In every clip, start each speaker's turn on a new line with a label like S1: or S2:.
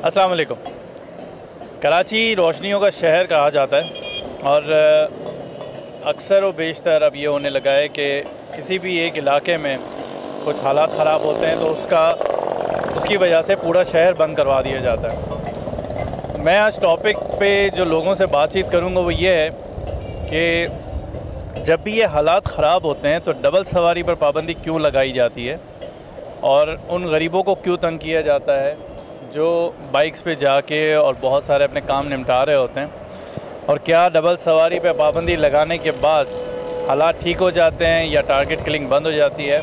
S1: अस्सलाम वालेकुम। कराची रोशनियों का शहर कहा जाता है और अक्सर व बेशतर अब ये होने लगा है कि किसी भी एक इलाके में कुछ हालात ख़राब होते हैं तो उसकी वजह से पूरा शहर बंद करवा दिया जाता है। मैं आज टॉपिक पे जो लोगों से बातचीत करूँगा वो ये है कि जब भी ये हालात ख़राब होते हैं तो डबल सवारी पर पाबंदी क्यों लगाई जाती है और उन गरीबों को क्यों तंग किया जाता है जो बाइक्स पे जाके और बहुत सारे अपने काम निपटा रहे होते हैं, और क्या डबल सवारी पे पाबंदी लगाने के बाद हालात ठीक हो जाते हैं या टारगेट किलिंग बंद हो जाती है।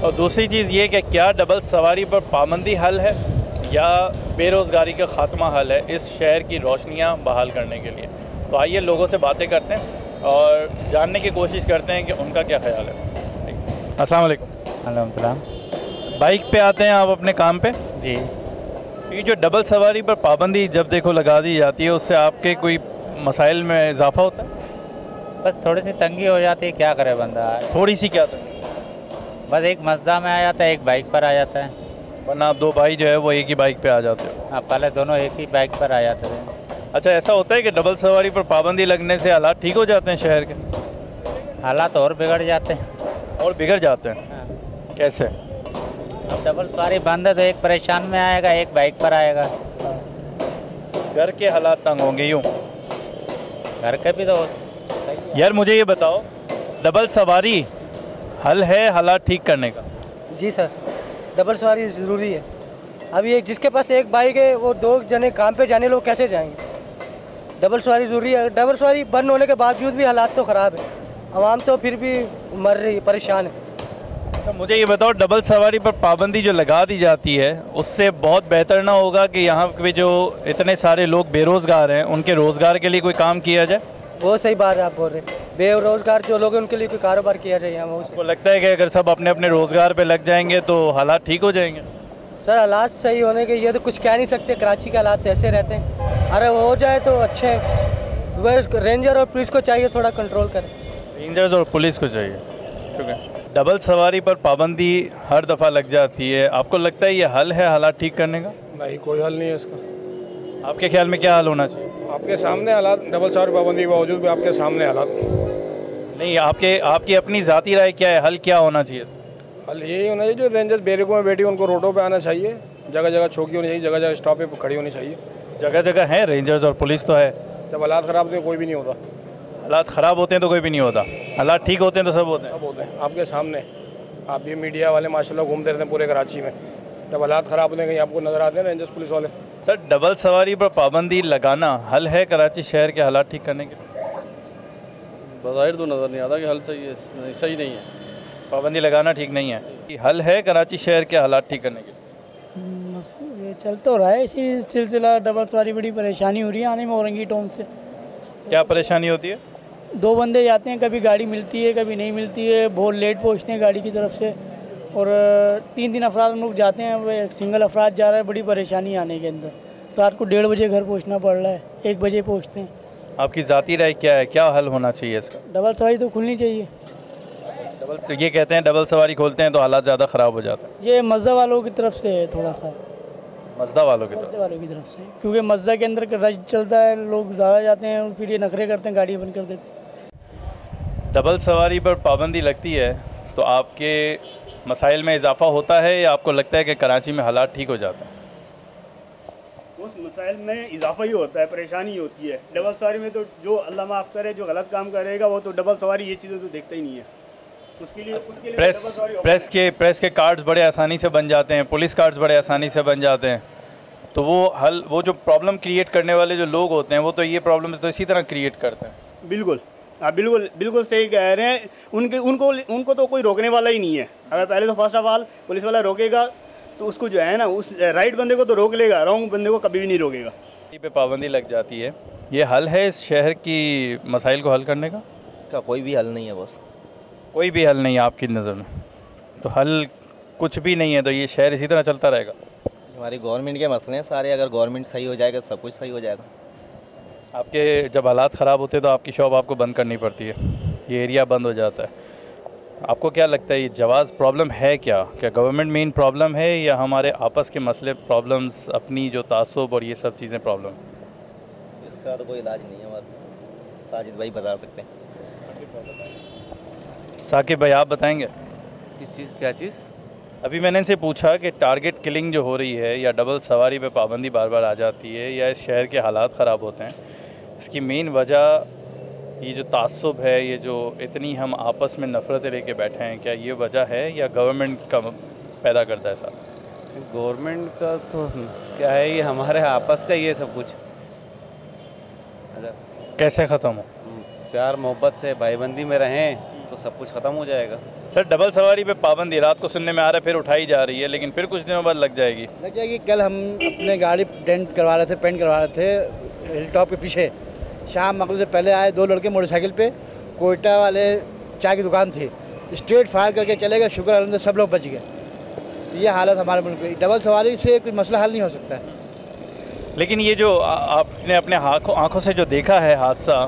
S1: और दूसरी चीज़ ये कि क्या डबल सवारी पर पाबंदी हल है या बेरोज़गारी का ख़ात्मा हल है इस शहर की रोशनियाँ बहाल करने के लिए। तो आइए लोगों से बातें करते हैं और जानने की कोशिश करते हैं कि उनका क्या ख्याल है। अस्सलाम वालेकुम।
S2: वालेकुम सलाम।
S1: बाइक पे आते हैं आप अपने काम पे?
S2: जी।
S1: ये जो डबल सवारी पर पाबंदी जब देखो लगा दी जाती है उससे आपके कोई मसाइल में इजाफा होता है?
S2: बस थोड़ी सी तंगी हो जाती है, क्या करे बंदा।
S1: थोड़ी सी क्या तंगी?
S2: बस एक मज़दा में आ जाता है, एक बाइक पर आ जाता है।
S1: वरना आप दो भाई जो है वो एक ही बाइक पे आ जाते हो?
S2: हाँ, पहले दोनों एक ही बाइक पर आ जाते थे।
S1: अच्छा, ऐसा होता है कि डबल सवारी पर पाबंदी लगने से हालात ठीक हो जाते हैं शहर के?
S2: हालात और बिगड़ जाते हैं।
S1: और बिगड़ जाते हैं?
S2: हाँ।
S1: कैसे?
S2: अब डबल सवारी बंद है तो एक परेशान में आएगा, एक बाइक पर आएगा।
S1: घर के हालात तंग होंगे यूँ?
S2: घर के भी तो सही है।
S1: यार मुझे ये बताओ, डबल सवारी हल है हालात ठीक करने का?
S3: जी सर, डबल सवारी ज़रूरी है। अभी एक जिसके पास एक बाइक है वो दो जने काम पे जाने लोग कैसे जाएंगे? डबल सवारी ज़रूरी है। डबल सवारी बंद होने के बावजूद भी हालात तो ख़राब है, आवाम तो फिर भी मर रही है, परेशान है।
S1: तो मुझे ये बताओ, डबल सवारी पर पाबंदी जो लगा दी जाती है उससे बहुत बेहतर ना होगा कि यहाँ पे जो इतने सारे लोग बेरोज़गार हैं उनके रोज़गार के लिए कोई काम किया जाए?
S3: वो सही बात है आप बोल रहे हैं। बेरोज़गार जो लोग हैं उनके लिए कोई कारोबार किया जाए यहाँ।
S1: वो लगता है कि अगर सब अपने अपने रोज़गार पे लग जाएंगे तो हालात ठीक हो जाएंगे?
S3: सर हालात सही होने के ये तो कुछ कह नहीं सकते, कराची के हालात ऐसे रहते हैं। अरे हो जाए तो अच्छे हैं। वह रेंजर और पुलिस को चाहिए थोड़ा कंट्रोल करें।
S1: रेंजर्स और पुलिस को चाहिए। शुक्रिया। डबल सवारी पर पाबंदी हर दफ़ा लग जाती है, आपको लगता है ये हल है हालात ठीक करने का?
S4: नहीं, कोई हल नहीं है इसका।
S1: आपके ख्याल में क्या हल होना चाहिए?
S4: आपके सामने हालात, डबल सवारी पाबंदी के बावजूद भी आपके सामने हालात
S1: नहीं, आपकी अपनी ज़ाती राय क्या है, हल क्या होना चाहिए?
S4: हल यही होना चाहिए, जो रेंजर्स बैरिकों में बैठी उनको रोडों पे आना चाहिए, जगह जगह चौकी होनी चाहिए, जगह जगह स्टॉप पे खड़ी होनी चाहिए।
S1: जगह जगह है रेंजर्स और पुलिस तो है।
S4: जब हालात ख़राब होते हैं कोई भी नहीं होता।
S1: हालात ख़राब होते हैं तो कोई भी नहीं होता, हालात ठीक होते हैं तो सब होते हैं?
S4: सब होते हैं आपके सामने। आप भी मीडिया वाले माशाल्लाह घूमते रहते हैं पूरे कराची में, जब हालात ख़राब होते हैं कहीं आपको नज़र आते हैं रेंजर्स पुलिस वाले।
S1: सर, डबल सवारी पर पाबंदी लगाना हल है कराची शहर के हालात ठीक करने के लिए?
S5: बज़ाहिर तो नज़र नहीं आता कि हल सही है, सही नहीं है।
S1: पाबंदी लगाना ठीक नहीं है कि हल है कराची शहर के हालात ठीक करने के लिए?
S6: ये चल तो रहा है इसी सिलसिला। डबल सवारी बड़ी परेशानी हो रही है आने में औरंगी टाउन से।
S1: क्या परेशानी होती है?
S6: दो बंदे जाते हैं, कभी गाड़ी मिलती है कभी नहीं मिलती है, बहुत लेट पहुंचते हैं गाड़ी की तरफ से, और 3 अफराद हम लोग जाते हैं, वो एक सिंगल अफराद जा रहा है, बड़ी परेशानी आने के अंदर। रात को 1:30 बजे घर पहुंचना पड़ रहा है, 1 बजे पहुंचते हैं।
S1: आपकी ज़ाती राय क्या है, क्या हल होना चाहिए इसका?
S6: डबल सवारी तो खुलनी चाहिए।
S1: तो ये कहते हैं डबल सवारी खोलते हैं तो हालात ज़्यादा ख़राब हो जाते हैं।
S6: ये मज़दा वालों की तरफ से है, थोड़ा सा
S1: मज़दा वालों की
S6: मज़दा वालों की तरफ से, क्योंकि मज़दा के अंदर रश चलता है, लोग ज़्यादा जाते हैं और फिर ये नखरे करते हैं, गाड़ी बंद कर देते हैं।
S1: डबल सवारी पर पाबंदी लगती है तो आपके मसाइल में इजाफा होता है या आपको लगता है कि कराची में हालात ठीक हो जाते हैं?
S7: उस मसाइल में इजाफा ही होता है, परेशानी होती है। डबल सवारी में तो जो अल्लाह माफ़ करे, जो गलत काम करेगा वो तो डबल सवारी ये चीज़ें तो देखता ही नहीं है। उसके लिए
S1: प्रेस के कार्ड्स बड़े आसानी से बन जाते हैं, पुलिस कार्ड्स बड़े आसानी से बन जाते हैं, तो वो जो प्रॉब्लम क्रिएट करने वाले जो लोग होते हैं वो तो ये प्रॉब्लम तो इसी तरह क्रिएट करते हैं।
S7: बिल्कुल, आप बिल्कुल सही कह रहे हैं। उनको तो कोई रोकने वाला ही नहीं है। अगर पहले तो फर्स्ट ऑफ ऑल पुलिस वाला रोकेगा तो उसको जो है ना, उस राइट बंदे को तो रोक लेगा, रॉन्ग बंदे को कभी भी नहीं रोकेगा।
S1: पे पाबंदी लग जाती है, ये हल है इस शहर की मसाइल को हल करने का?
S8: इसका कोई भी हल नहीं है, बस
S1: कोई भी हल नहीं है आपकी नज़र में? तो हल कुछ भी नहीं है तो ये शहर इसी तरह चलता रहेगा?
S8: हमारी गवर्नमेंट के मसले हैं सारे, अगर गवर्नमेंट सही हो जाएगा सब कुछ सही हो जाएगा।
S1: आपके जब हालात ख़राब होते हैं तो आपकी शॉप आपको बंद करनी पड़ती है, ये एरिया बंद हो जाता है। आपको क्या लगता है ये जवाज़ प्रॉब्लम है क्या गवर्नमेंट मेन प्रॉब्लम है या हमारे आपस के मसले प्रॉब्लम्स, अपनी जो तासुब और ये सब चीज़ें प्रॉब्लम?
S8: इसका तो कोई इलाज नहीं है, हमारे साजिद भाई बता सकते हैं।
S1: साकिब भाई आप बताएंगे
S5: किस चीज़, क्या चीज़?
S1: अभी मैंने इनसे पूछा कि टारगेट किलिंग जो हो रही है या डबल सवारी पे पाबंदी बार बार आ जाती है या इस शहर के हालात ख़राब होते हैं, इसकी मेन वजह ये जो तासुब है, ये जो इतनी हम आपस में नफ़रतें लेके बैठे हैं, क्या ये वजह है या गवर्नमेंट का पैदा करता है साथ?
S5: गवर्नमेंट का तो क्या है, ये हमारे आपस का ही है सब कुछ।
S1: कैसे ख़त्म हो?
S5: प्यार मोहब्बत से भाईबंदी में रहें तो सब कुछ ख़त्म हो जाएगा।
S1: सर डबल सवारी पे पाबंदी रात को सुनने में आ रहा है, फिर उठाई जा रही है, लेकिन फिर कुछ दिनों बाद लग जाएगी।
S3: कल हम अपने गाड़ी पेंट करवा रहे थे हिल टॉप के पीछे। शाम मगरिब से पहले आए 2 लड़के मोटरसाइकिल पे, कोयटा वाले चाय की दुकान थी, स्ट्रेट फायर करके चले गए। शुक्र अल्हम्दुलिल्लाह सब लोग बच गए। ये हालत हमारे मुल्क की। डबल सवारी से कोई मसला हल नहीं हो सकता है।
S1: लेकिन ये जो आपने अपने आँखों से जो देखा है हादसा,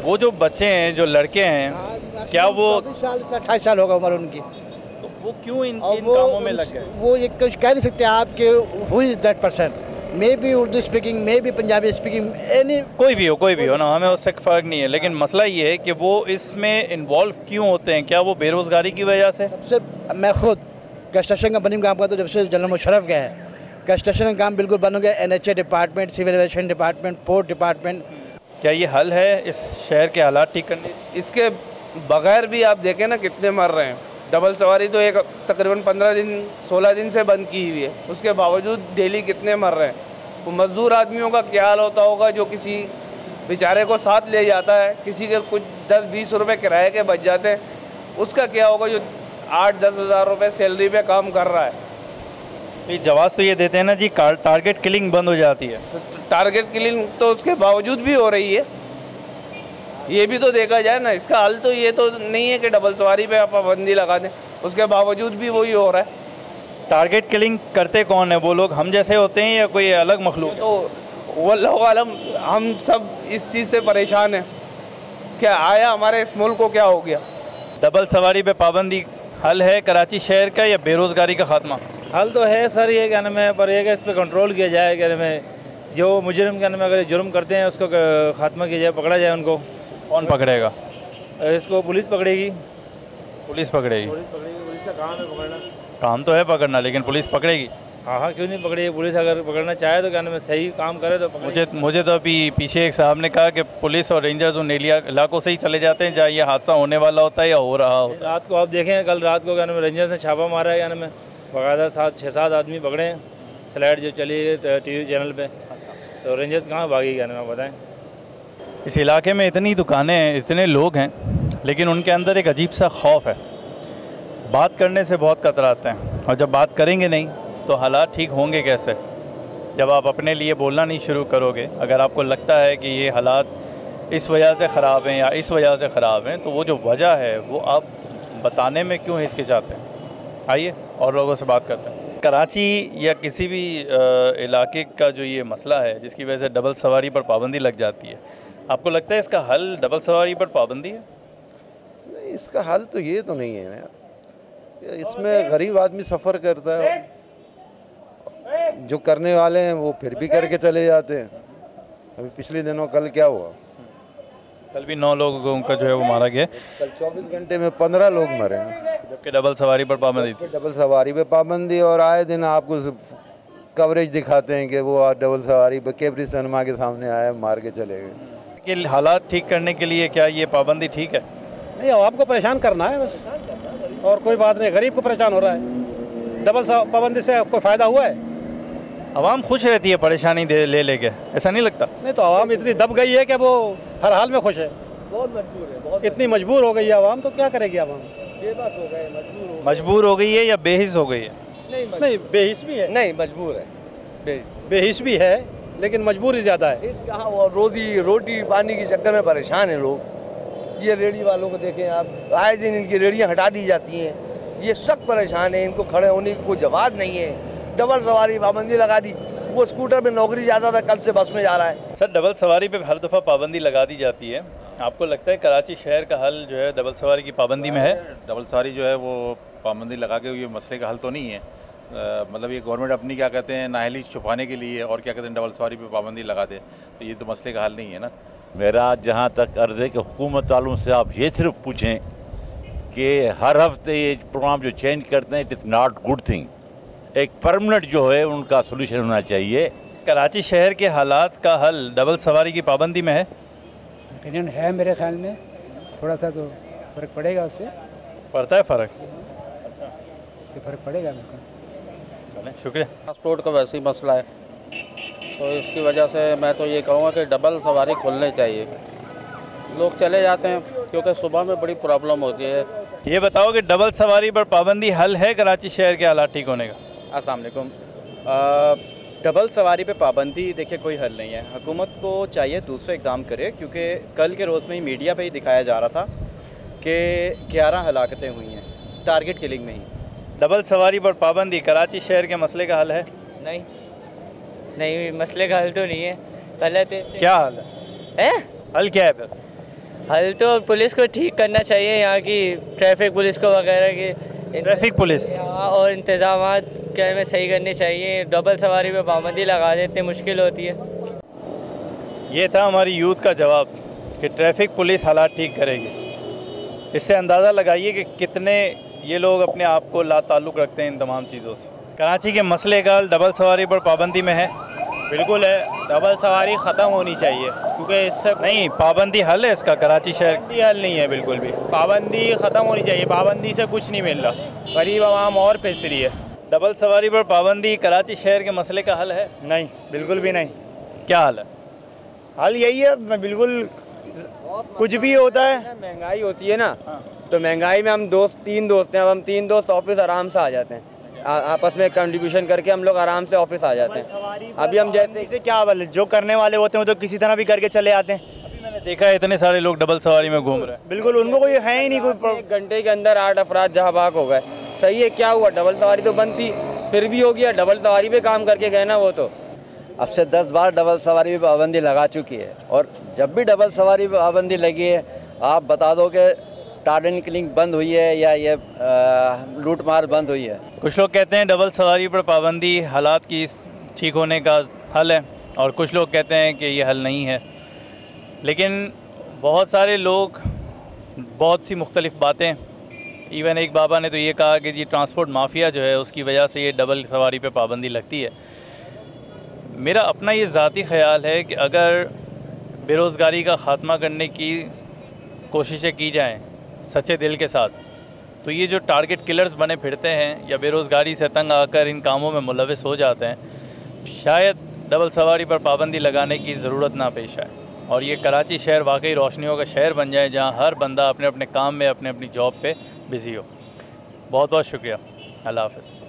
S1: वो जो बच्चे हैं, जो लड़के हैं, क्या वो
S3: 28 साल होगा उम्र उनकी,
S1: तो वो क्यों इन कामों में लग गए?
S3: वो ये कुछ कह नहीं सकते आप कि who is that person, may be Urdu speaking, may be Punjabi speaking, any
S1: कोई भी हो ना, हमें उससे फ़र्क नहीं है। लेकिन मसला ये है कि वो इसमें इन्वॉल्व क्यों होते हैं? क्या वो बेरोज़गारी की वजह से?
S3: सबसे मैं खुद कंस्ट्रक्शन कंपनी में काम करता हूँ। जब से जनरल मुशर्रफ गए हैं, कंस्ट्रक्शन का काम बिल्कुल बंद हो गया। NHA department, civil aviation department, port department.
S1: क्या ये हल है इस शहर के हालात ठीक करने?
S9: इसके बगैर भी आप देखें ना कितने मर रहे हैं। डबल सवारी तो एक तकरीबन 15 दिन 16 दिन से बंद की हुई है, उसके बावजूद डेली कितने मर रहे हैं। वो मज़दूर आदमियों का क्या हाल होता होगा जो किसी बेचारे को साथ ले जाता है, किसी के कुछ 10-20 रुपये किराए के बच जाते हैं, उसका क्या होगा जो 8-10 हज़ार रुपये सैलरी पे काम कर रहा है।
S1: ये जवाब तो ये देते हैं ना जी, टारगेट किलिंग बंद हो जाती है।
S9: तो टारगेट किलिंग तो उसके बावजूद भी हो रही है, ये भी तो देखा जाए ना। इसका हल तो ये तो नहीं है कि डबल सवारी पे आप पाबंदी लगा दें, उसके बावजूद भी वही हो रहा है।
S1: टारगेट किलिंग करते कौन है? वो लोग हम जैसे होते हैं या कोई अलग मखलूक?
S9: तो वल्लाहु आलम, हम सब इस चीज़ से परेशान हैं। क्या आया हमारे इस मुल्क को क्या हो गया?
S1: डबल सवारी पे पाबंदी हल है कराची शहर का या बेरोज़गारी का खात्मा?
S10: हल तो है सर, ये कहने में, पर ये कि इस पर कंट्रोल किया जाए। कहने में जो मुजरिम कहने में अगर जुर्म करते हैं उसको खात्मा किया जाए, पकड़ा जाए उनको।
S1: कौन पकड़ेगा
S10: इसको? पुलिस पकड़ेगी।
S1: पुलिस पकड़ेगी?
S10: पुलिस का काम है पकड़ना।
S1: काम तो है पकड़ना, लेकिन पुलिस पकड़ेगी?
S10: हाँ, क्यों नहीं पकड़ेगी? पुलिस अगर पकड़ना चाहे तो कहने में सही काम करे तो
S1: मुझे तो अभी पीछे एक साहब ने कहा कि पुलिस और रेंजर्स उन इलाकों से ही चले जाते हैं जहाँ ये हादसा होने वाला होता है या हो रहा होता है।
S10: रात को आप देखें, कल रात को कहने में रेंजर्स ने छापा मारा है, कहने में बाकायदा 6-7 आदमी पकड़े हैं। स्लाइड जो चली है TV चैनल पे, तो रेंजर्स कहाँ भागी कहने में, बताएं।
S1: इस इलाके में इतनी दुकानें हैं, इतने लोग हैं, लेकिन उनके अंदर एक अजीब सा खौफ है। बात करने से बहुत कतराते हैं, और जब बात करेंगे नहीं तो हालात ठीक होंगे कैसे? जब आप अपने लिए बोलना नहीं शुरू करोगे, अगर आपको लगता है कि ये हालात इस वजह से ख़राब हैं या इस वजह से ख़राब हैं, तो वो जो वजह है वो आप बताने में क्यों हिचकिचाते हैं? आइए और लोगों से बात करते हैं। कराची या किसी भी इलाके का जो ये मसला है जिसकी वजह से डबल सवारी पर पाबंदी लग जाती है, आपको लगता है इसका हल डबल सवारी पर पाबंदी है?
S11: नहीं, इसका हल तो ये तो नहीं है यार। इसमें गरीब आदमी सफ़र करता है, जो करने वाले हैं वो फिर भी करके चले जाते हैं। अभी पिछले दिनों कल क्या हुआ?
S1: कल भी 9 लोगों का जो है वो मारा गया।
S11: कल 24 घंटे में 15 लोग मरे हैं,
S1: जबकि डबल सवारी पर पाबंदी थी।
S11: डबल सवारी पे पाबंदी, और आए दिन आपको कवरेज दिखाते हैं कि वो डबल सवारी पे कैबरी सिनेमा के सामने आए, मार के चले गए।
S1: कि हालात ठीक करने के लिए क्या ये पाबंदी ठीक है?
S12: नहीं, आवाम को परेशान करना है बस, और कोई बात नहीं। गरीब को परेशान हो रहा है। डबल पाबंदी से कोई फ़ायदा हुआ है?
S1: आवाम खुश रहती है परेशानी ले लेके, ऐसा नहीं लगता?
S12: नहीं, तो आवाम इतनी दब गई है कि वो हर हाल में खुश है।
S3: बहुत मजबूर है, बहुत
S12: इतनी मजबूर हो गई है आवाम, तो क्या करेगी आवाम?
S3: बेबस हो गए,
S1: मजबूर हो गई है या बेहिस हो गई है?
S12: नहीं, बेहिस भी है।
S3: नहीं, मजबूर है।
S12: बेहिस भी है, लेकिन मजबूरी ज़्यादा है।
S3: रोटी पानी के चक्कर में परेशान है लोग। ये रेडी वालों को देखें आप, आए दिन इनकी रेडियाँ हटा दी जाती हैं, ये सब परेशान है। इनको खड़े होने की कोई जवाब नहीं है। डबल सवारी पाबंदी लगा दी, वो स्कूटर में नौकरी जाता था, कल से बस में जा रहा है।
S1: सर डबल सवारी पे हर दफ़ा पाबंदी लगा दी जाती है, आपको लगता है कराची शहर का हल जो है डबल सवारी की पाबंदी में है?
S13: डबल सवारी जो है वो पाबंदी लगा के ये मसले का हल तो नहीं है। मतलब ये गवर्नमेंट अपनी क्या कहते हैं नाअहली छुपाने के लिए और क्या कहते हैं डबल सवारी पे पाबंदी लगा दे, तो ये तो मसले का हल नहीं है ना।
S14: मेरा जहाँ तक अर्ज़ है कि हुकूमत वालों से आप ये सिर्फ पूछें कि हर हफ्ते ये प्रोग्राम जो चेंज करते हैं it is not good thing. एक परमानेंट जो है उनका सोल्यूशन होना चाहिए।
S1: कराची शहर के हालात का हल डबल सवारी की पाबंदी में है?
S15: ओपिनियन है मेरे ख्याल में, थोड़ा सा तो फ़र्क पड़ेगा, उससे
S1: पड़ता है फ़र्क?
S15: उससे फ़र्क पड़ेगा बिल्कुल।
S1: शुक्रिया।
S5: ट्रांसपोर्ट का वैसे ही मसला है, तो इसकी वजह से मैं तो ये कहूँगा कि डबल सवारी खुलनी चाहिए। लोग चले जाते हैं क्योंकि सुबह में बड़ी प्रॉब्लम होती है।
S1: ये बताओ कि डबल सवारी पर पाबंदी हल है कराची शहर के हालात ठीक होने का?
S16: अस्सलाम वालेकुम। डबल सवारी पे पाबंदी देखिए कोई हल नहीं है। हुकूमत को चाहिए दूसरे इक़दाम करे, क्योंकि कल के रोज़ में ही मीडिया पे ही दिखाया जा रहा था कि 11 हलाकतें हुई हैं टारगेट किलिंग में ही।
S1: डबल सवारी पर पाबंदी कराची शहर के मसले का हल है?
S17: नहीं, मसले का हल तो नहीं है। गलत है।
S1: क्या हल है? हल क्या है फिर?
S17: हल तो पुलिस को ठीक करना चाहिए, यहाँ की ट्रैफिक पुलिस को वगैरह की
S1: ट्रैफिक पुलिस
S17: और इंतजाम क्या में सही करने चाहिए। डबल सवारी पे पाबंदी लगा देते, मुश्किल होती है।
S1: ये था हमारी यूथ का जवाब कि ट्रैफिक पुलिस हालात ठीक करेगी। इससे अंदाज़ा लगाइए कि कितने ये लोग अपने आप को लाताल्लुक़ रखते हैं इन तमाम चीज़ों से। कराची के मसले का हल डबल सवारी पर पाबंदी में है?
S10: बिल्कुल है, डबल सवारी ख़त्म होनी चाहिए, क्योंकि इससे
S1: नहीं, पाबंदी हल है इसका कराची शहर?
S10: हल नहीं है बिल्कुल भी। पाबंदी ख़त्म होनी चाहिए, पाबंदी से कुछ नहीं मिल रहा, गरीब आवाम और पिस रही है।
S1: डबल सवारी पर पाबंदी कराची शहर के मसले का हल है?
S18: नहीं, बिल्कुल भी नहीं।
S1: क्या हल है?
S18: हल यही है, बिल्कुल कुछ भी होता है।
S19: महंगाई होती है ना, तो महंगाई में हम तीन दोस्त हैं, अब हम 3 दोस्त ऑफिस आराम से आ जाते हैं, आपस में कंट्रीब्यूशन करके हम लोग आराम से ऑफिस आ जाते हैं। अभी हम जैसे
S18: क्या जो करने वाले होते हैं वो तो किसी तरह भी करके चले आते हैं।
S1: अभी मैंने देखा है इतने सारे लोग डबल सवारी में घूम रहे हैं।
S18: बिल्कुल, उनको कोई है ही नहीं कोई।
S19: 1 घंटे के अंदर 8 अफराद जहाँ भाग हो गए। सही है, क्या हुआ? डबल सवारी तो बंद थी, फिर भी हो गया। डबल सवारी पे काम करके गए ना वो तो।
S20: अब से 10 बार डबल सवारी पे पाबंदी लगा चुकी है, और जब भी डबल सवारी पे पाबंदी लगी है आप बता दो कि टार्गेट किलिंग बंद हुई है या ये लूट मार बंद हुई है।
S1: कुछ लोग कहते हैं डबल सवारी पर पाबंदी हालात की ठीक होने का हल है, और कुछ लोग कहते हैं कि ये हल नहीं है। लेकिन बहुत सारे लोग बहुत सी मुख्तलिफ बातें, इवन एक बाबा ने तो ये कहा कि ये ट्रांसपोर्ट माफिया जो है उसकी वजह से ये डबल सवारी पे पाबंदी लगती है। मेरा अपना ये ज़ाती ख़्याल है कि अगर बेरोज़गारी का ख़ात्मा करने की कोशिशें की जाएं सच्चे दिल के साथ, तो ये जो टारगेट किलर्स बने फिरते हैं या बेरोज़गारी से तंग आकर इन कामों में मुलविस हो जाते हैं, शायद डबल सवारी पर पाबंदी लगाने की ज़रूरत ना पेश आए और ये कराची शहर वाकई रोशनियों का शहर बन जाए, जहाँ हर बंदा अपने अपने काम में अपने अपनी जॉब पे बिज़ी हो। बहुत बहुत शुक्रिया। अल्लाह हाफ़िज़।